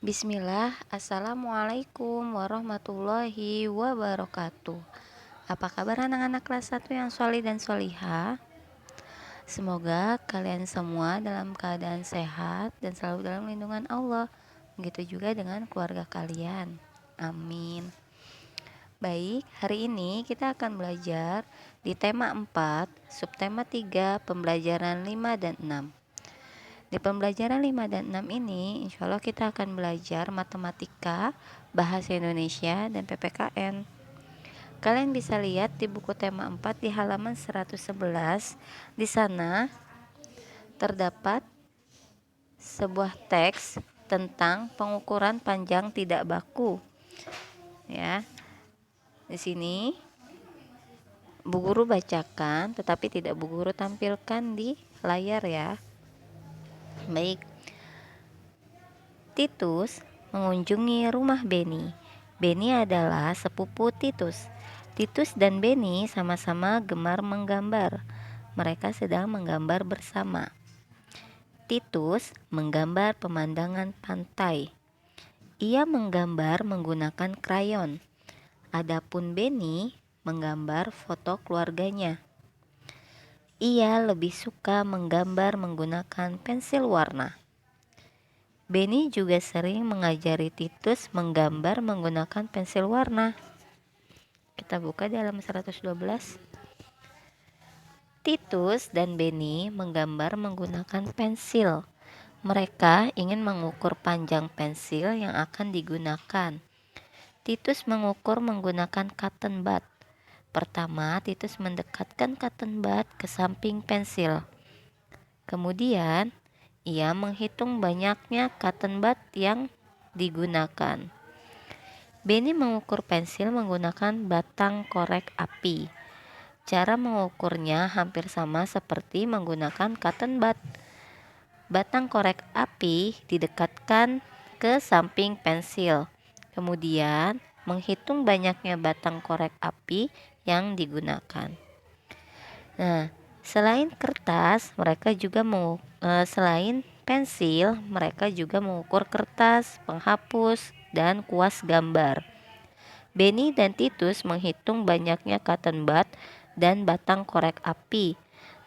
Bismillah, Assalamualaikum warahmatullahi wabarakatuh. Apa kabar anak-anak kelas 1 yang solih dan solihah? Semoga kalian semua dalam keadaan sehat dan selalu dalam lindungan Allah. Begitu juga dengan keluarga kalian. Amin. Baik, hari ini kita akan belajar di tema 4, subtema 3, pembelajaran 5 dan 6. Di pembelajaran 5 dan 6 ini, insya Allah kita akan belajar matematika, bahasa Indonesia, dan PPKN. Kalian bisa lihat di buku tema 4 di halaman 111. Di sana terdapat sebuah teks tentang pengukuran panjang tidak baku. Ya. Di sini Bu Guru bacakan, tetapi tidak Bu Guru tampilkan di layar ya. Baik. Titus mengunjungi rumah Beni. Beni adalah sepupu Titus. Titus dan Beni sama-sama gemar menggambar. Mereka sedang menggambar bersama. Titus menggambar pemandangan pantai. Ia menggambar menggunakan krayon. Adapun Beni menggambar foto keluarganya. Ia lebih suka menggambar menggunakan pensil warna. Beni juga sering mengajari Titus menggambar menggunakan pensil warna. Kita buka di halaman 112. Titus dan Beni menggambar menggunakan pensil. Mereka ingin mengukur panjang pensil yang akan digunakan. Titus mengukur menggunakan cotton bud. Pertama, Titus mendekatkan cotton bud ke samping pensil. Kemudian, ia menghitung banyaknya cotton bud yang digunakan. Beni mengukur pensil menggunakan batang korek api. Cara mengukurnya hampir sama seperti menggunakan cotton bud. Batang korek api didekatkan ke samping pensil. Kemudian, menghitung banyaknya batang korek api yang digunakan. Nah, selain kertas, selain pensil, mereka juga mengukur kertas, penghapus, dan kuas gambar. Beni dan Titus menghitung banyaknya cotton bud dan batang korek api.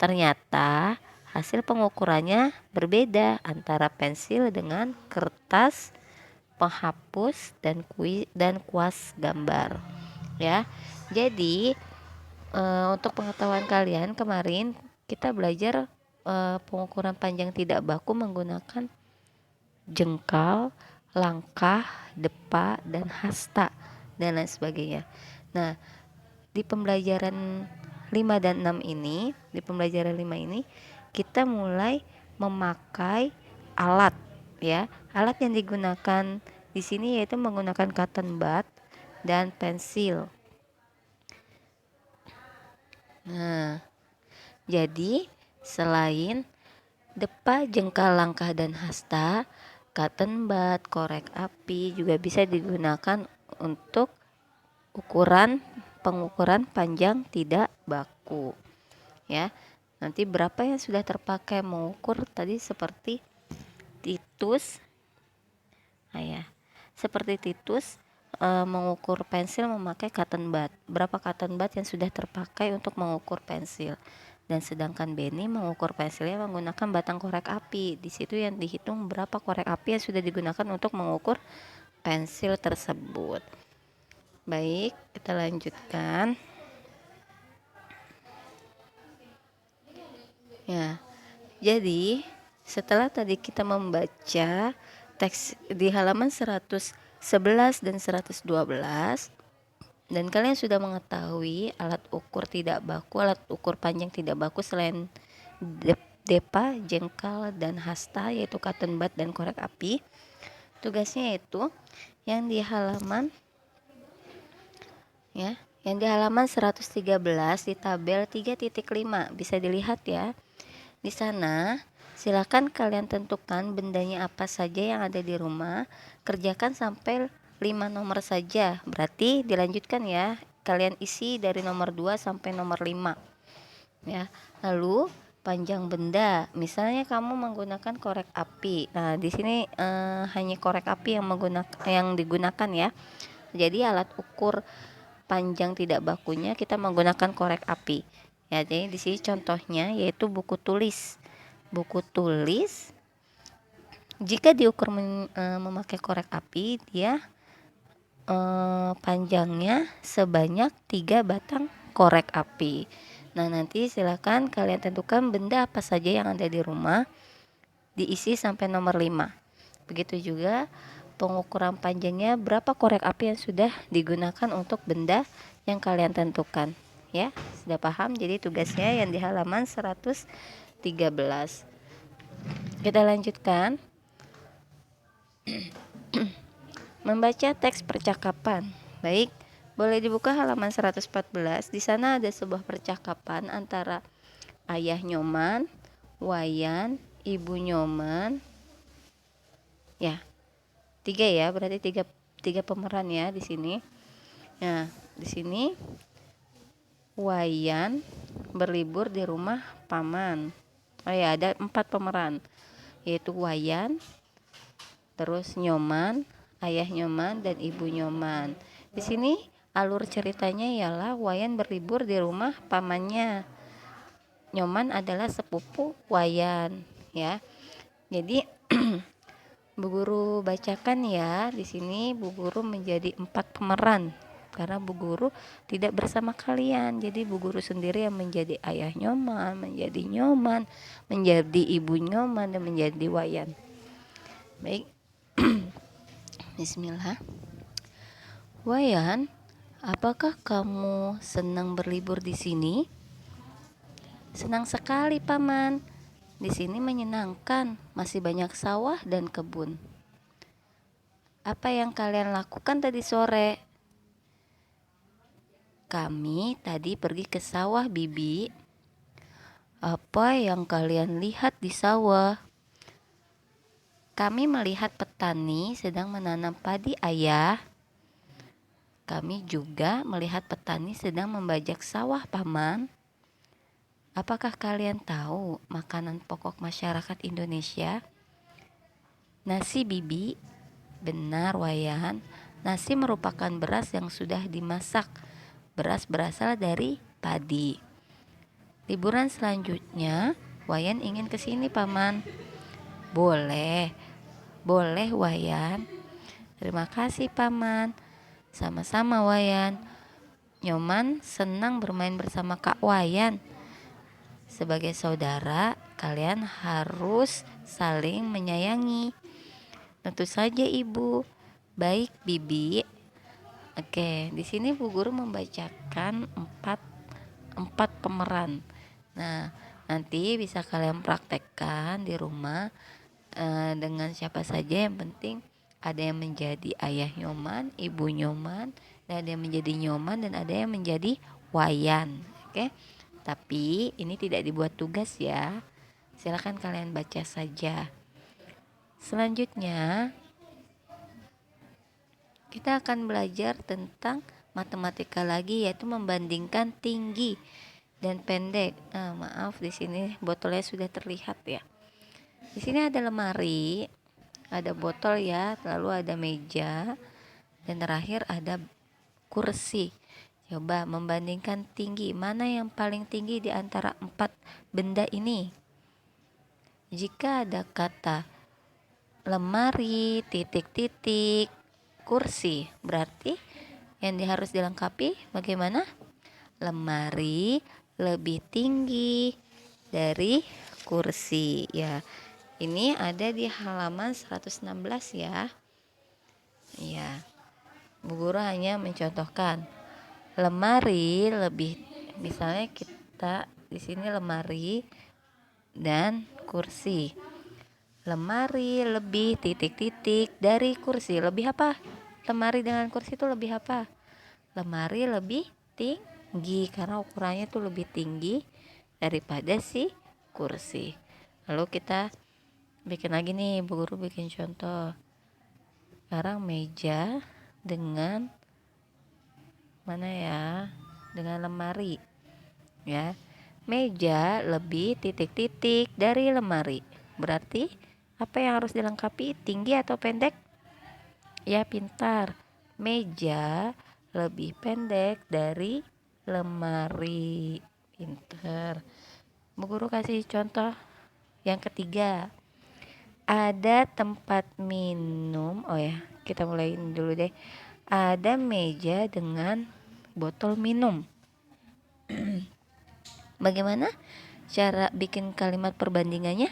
Ternyata hasil pengukurannya berbeda antara pensil dengan kertas, penghapus, dan kuas gambar. Ya, jadi untuk pengetahuan kalian, kemarin kita belajar pengukuran panjang tidak baku menggunakan jengkal, langkah, depa, dan hasta, dan lain sebagainya. Nah, di pembelajaran 5 dan 6 ini, kita mulai memakai alat ya. Alat yang digunakan di sini yaitu menggunakan cotton bud dan pensil. Nah, jadi selain depa, jengkal, langkah, dan hasta, cotton bud, korek api juga bisa digunakan untuk pengukuran panjang tidak baku. Ya, nanti berapa yang sudah terpakai mengukur tadi seperti Titus. Mengukur pensil memakai cotton bud. Berapa cotton bud yang sudah terpakai untuk mengukur pensil? Dan sedangkan Beni mengukur pensilnya menggunakan batang korek api. Di situ yang dihitung berapa korek api yang sudah digunakan untuk mengukur pensil tersebut. Baik, kita lanjutkan. Ya, jadi setelah tadi kita membaca teks di halaman 111 dan 112, dan kalian sudah mengetahui alat ukur tidak baku, alat ukur panjang tidak baku selain depa, jengkal, dan hasta, yaitu cotton bud dan korek api. Tugasnya itu yang di halaman 113 di tabel 3.5 bisa dilihat ya. Di sana silakan kalian tentukan bendanya apa saja yang ada di rumah. Kerjakan sampai 5 nomor saja. Berarti dilanjutkan ya. Kalian isi dari nomor 2 sampai nomor 5. Ya. Lalu panjang benda. Misalnya kamu menggunakan korek api. Nah, di sini hanya korek api yang digunakan ya. Jadi alat ukur panjang tidak bakunya kita menggunakan korek api. Ya, jadi di sini contohnya yaitu buku tulis. Buku tulis jika diukur memakai korek api, dia panjangnya sebanyak 3 batang korek api. Nah, nanti silakan kalian tentukan benda apa saja yang ada di rumah, diisi sampai nomor 5. Begitu juga pengukuran panjangnya berapa korek api yang sudah digunakan untuk benda yang kalian tentukan. Ya, sudah paham? Jadi tugasnya yang di halaman 113. Kita lanjutkan. Membaca teks percakapan. Baik, boleh dibuka halaman 114. Di sana ada sebuah percakapan antara ayah Nyoman, Wayan, ibu Nyoman. Ya, 3 ya, berarti tiga pemeran ya di sini. Nah, di sini Wayan berlibur di rumah paman. Oh ya, ada 4 pemeran, yaitu Wayan, terus Nyoman, ayah Nyoman, dan ibu Nyoman. Di sini alur ceritanya ialah Wayan berlibur di rumah pamannya. Nyoman adalah sepupu Wayan, ya. Jadi Bu Guru bacakan ya. Di sini Bu Guru menjadi 4 pemeran karena Bu Guru tidak bersama kalian. Jadi Bu Guru sendiri yang menjadi ayah Nyoman, menjadi ibu Nyoman, dan menjadi Wayan. Baik. Bismillah. Wayan, apakah kamu senang berlibur di sini? Senang sekali, Paman. Di sini menyenangkan, masih banyak sawah dan kebun. Apa yang kalian lakukan tadi sore? Kami tadi pergi ke sawah, Bibi. Apa yang kalian lihat di sawah? Kami melihat petani sedang menanam padi, Ayah. Kami juga melihat petani sedang membajak sawah, Paman. Apakah kalian tahu makanan pokok masyarakat Indonesia? Nasi, Bibi. Benar, Wayan. Nasi merupakan beras yang sudah dimasak. Beras berasal dari padi. Liburan selanjutnya, Wayan ingin ke sini, Paman. Boleh, Wayan. Terima kasih, Paman. Sama-sama, Wayan. Nyoman senang bermain bersama Kak Wayan. Sebagai saudara, kalian harus saling menyayangi. Tentu saja, Ibu. Baik, Bibi. Oke, di sini Bu Guru membacakan empat pemeran. Nah, nanti bisa kalian praktekkan di rumah dengan siapa saja. Yang penting ada yang menjadi ayah Nyoman, ibu Nyoman, dan ada yang menjadi Nyoman, dan ada yang menjadi Wayan. Oke, tapi ini tidak dibuat tugas ya. Silakan kalian baca saja. Selanjutnya kita akan belajar tentang matematika lagi, yaitu membandingkan tinggi dan pendek. Maaf, di sini botolnya sudah terlihat ya. Di sini ada lemari, ada botol ya, lalu ada meja, dan terakhir ada kursi. Coba membandingkan tinggi, mana yang paling tinggi di antara 4 benda ini? Jika ada kata lemari, titik-titik, kursi, berarti yang harus dilengkapi bagaimana? Lemari lebih tinggi dari kursi ya. Ini ada di halaman 116 ya. Ya. Bu Guru hanya mencontohkan lemari lebih, misalnya kita di sini lemari dan kursi. Lemari lebih titik-titik dari kursi. Lebih apa? Lemari dengan kursi itu lebih apa? Lemari lebih tinggi karena ukurannya itu lebih tinggi daripada si kursi. Lalu kita bikin lagi nih, Bu Guru bikin contoh. Sekarang meja dengan mana ya? Dengan lemari ya. Meja lebih titik-titik dari lemari. Berarti apa yang harus dilengkapi? Tinggi atau pendek? Ya, pintar. Meja lebih pendek dari lemari. Pintar. Bu Guru kasih contoh yang ketiga. Ada tempat minum. Oh ya, kita mulaiin dulu deh. Ada meja dengan botol minum. Bagaimana cara bikin kalimat perbandingannya?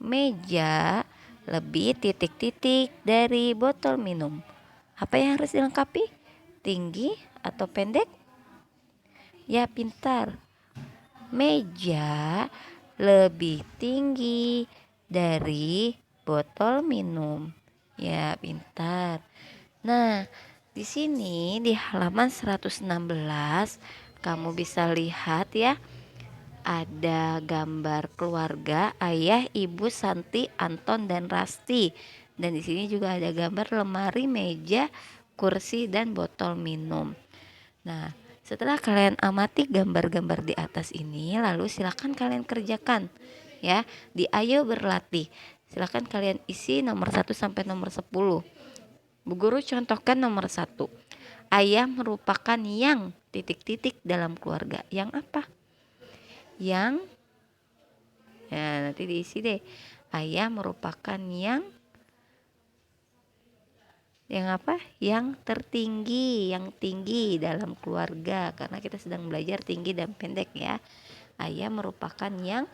Meja lebih titik-titik dari botol minum. Apa yang harus dilengkapi? Tinggi atau pendek? Ya, pintar. Meja lebih tinggi dari botol minum. Ya, pintar. Nah, di sini di halaman 116 kamu bisa lihat ya, ada gambar keluarga ayah, ibu, Santi, Anton dan Rasti. Dan di sini juga ada gambar lemari, meja, kursi dan botol minum. Nah, setelah kalian amati gambar-gambar di atas ini, lalu silakan kalian kerjakan ya di Ayo Berlatih. Silakan kalian isi nomor 1 sampai nomor 10. Bu Guru contohkan nomor 1. Ayah merupakan yang titik-titik dalam keluarga. Yang apa? Yang ya nanti diisi deh. Ayah merupakan yang apa? Yang tertinggi, yang tinggi dalam keluarga, karena kita sedang belajar tinggi dan pendek ya. Ayah merupakan yang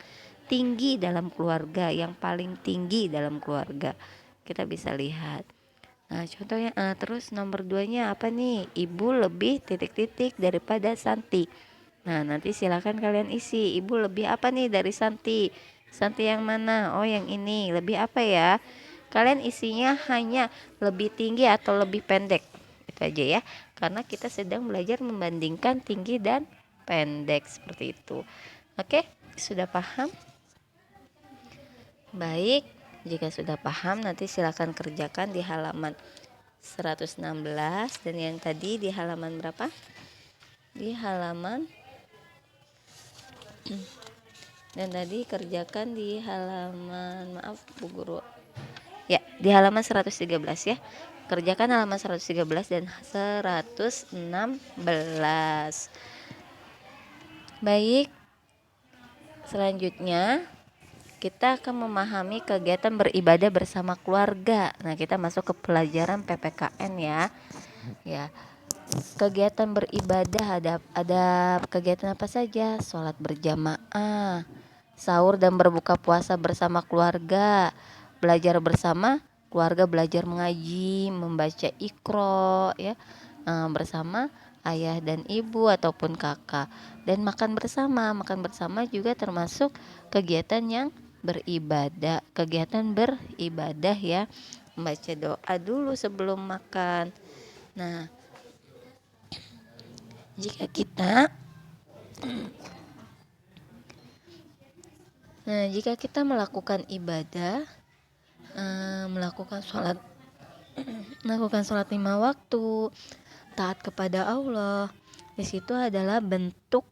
tinggi dalam keluarga, yang paling tinggi dalam keluarga. Kita bisa lihat. Nah, contohnya terus nomor 2-nya apa nih? Ibu lebih titik-titik daripada Santi. Nah, nanti silakan kalian isi. Ibu lebih apa nih dari Santi? Santi yang mana? Oh, yang ini. Lebih apa ya? Kalian isinya hanya lebih tinggi atau lebih pendek. Itu aja ya. Karena kita sedang belajar membandingkan tinggi dan pendek seperti itu. Oke, sudah paham? Baik, jika sudah paham nanti silakan kerjakan di halaman 116 dan yang tadi di halaman berapa? Di halaman dan tadi kerjakan di halaman, maaf Bu Guru. Ya, di halaman 113 ya. Kerjakan halaman 113 dan 116. Baik. Selanjutnya kita akan memahami kegiatan beribadah bersama keluarga. Nah, kita masuk ke pelajaran PPKN ya. Ya. Kegiatan beribadah ada kegiatan apa saja? Sholat berjamaah, sahur dan berbuka puasa bersama keluarga, belajar bersama keluarga, belajar mengaji, membaca Iqra ya, bersama ayah dan ibu ataupun kakak, dan makan bersama. Makan bersama juga termasuk kegiatan yang beribadah, kegiatan beribadah ya, membaca doa dulu sebelum makan. Nah, jika kita melakukan ibadah, melakukan sholat melakukan sholat 5 waktu, taat kepada Allah, di situ adalah bentuk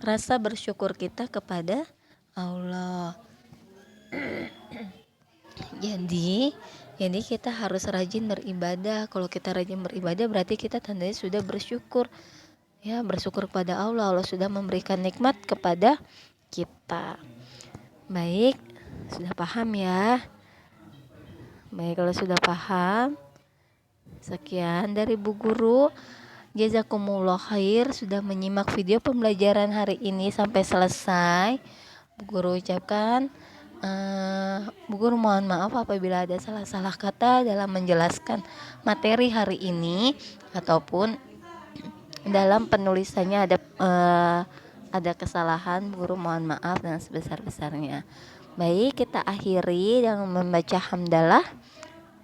rasa bersyukur kita kepada Allah. Jadi kita harus rajin beribadah. Kalau kita rajin beribadah berarti kita tandanya sudah bersyukur. Ya, bersyukur kepada Allah. Allah sudah memberikan nikmat kepada kita. Baik, sudah paham ya? Baik, kalau sudah paham, sekian dari Bu Guru. Jazakumullah khair sudah menyimak video pembelajaran hari ini sampai selesai. Bu Guru ucapkan Bu Guru mohon maaf apabila ada salah-salah kata dalam menjelaskan materi hari ini ataupun dalam penulisannya ada kesalahan. Bu Guru mohon maaf dengan sebesar-besarnya. Baik, kita akhiri dengan membaca hamdalah.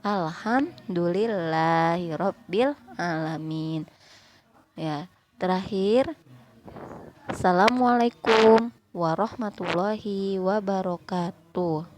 Alhamdulillahirabbil alamin. Ya, terakhir Assalamualaikum warahmatullahi wabarakatuh.